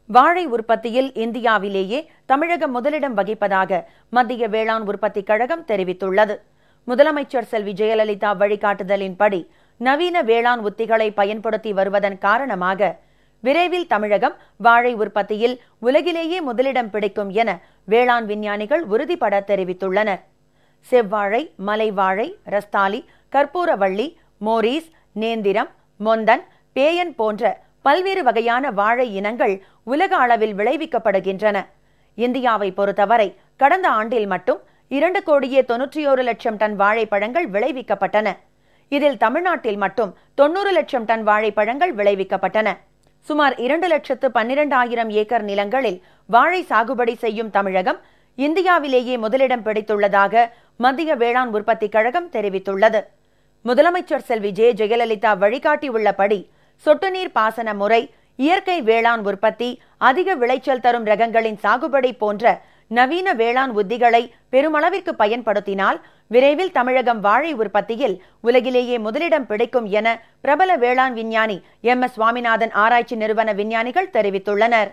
வாழை உற்பத்தியில் இந்தியாவிலேயே தமிழகம் முதலிடம் வகிப்பதாக மத்திய வேளாண் உற்பத்தி கழகம் தெரிவித்துள்ளது. முதலமைச்சர் செல்வி ஜெயலலிதா வழிகாட்டுதலின்படி நவீன வேளாண் உத்திகளை பயன்படுத்தி வருவதன் காரணமாக விரைவில் தமிழகம் வாழை உற்பத்தியில் உலகிலேயே முதலிடம் பிடிக்கும் என வேளாண் விஞ்ஞானிகள் உறுதிபட தெரிவித்துள்ளனர். செவ்வாழை, மலைவாழை, ரஸ்தாலி, கற்பூரவள்ளி, மோரீஸ், நேந்திரம், மொந்தன், பேயன் போன்ற பல்வேறு வகையான வாழை இனங்கள் உலக அளவில் விளைவிக்கப்படுகின்றன. இந்தியாவை பொறுத்தவரை கடந்த ஆண்டில் மட்டும் 2,91,00,000 டன் வாழைப்பழங்கள் விளைவிக்கப்பட்டன. இதில் தமிழ்நாட்டில் மட்டும் 90 லட்சம் டன் வாழைப்பழங்கள் விளைவிக்கப்பட்டன. சுமார் 2,12,000 ஏக்கர் நிலங்களில் வாழை சாகுபடி செய்யும் தமிழகம் இந்தியாவிலேயே முதலிடம் பிடித்துள்ளதாக மத்திய வேளாண் உற்பத்தி கழகம் தெரிவித்துள்ளது. முதலமைச்சர் செல்வி ஜெயலலிதா வழிகாட்டியுள்ளபடி சொட்டு நீர் பாசன முறை, இயற்கை வேளாண் உற்பத்தி, அதிக விளைச்சல் தரும் ரகங்களின் சாகுபடி போன்ற நவீன வேளாண் உத்திகளை பெருமளவிற்கு பயன்படுத்தினால் விரைவில் தமிழகம் வாழை உற்பத்தியில் உலகிலேயே முதலிடம் பிடிக்கும் என பிரபல வேளாண் விஞ்ஞானி MS சுவாமிநாதன் ஆராய்ச்சி நிறுவன விஞ்ஞானிகள் தெரிவித்துள்ளனர்.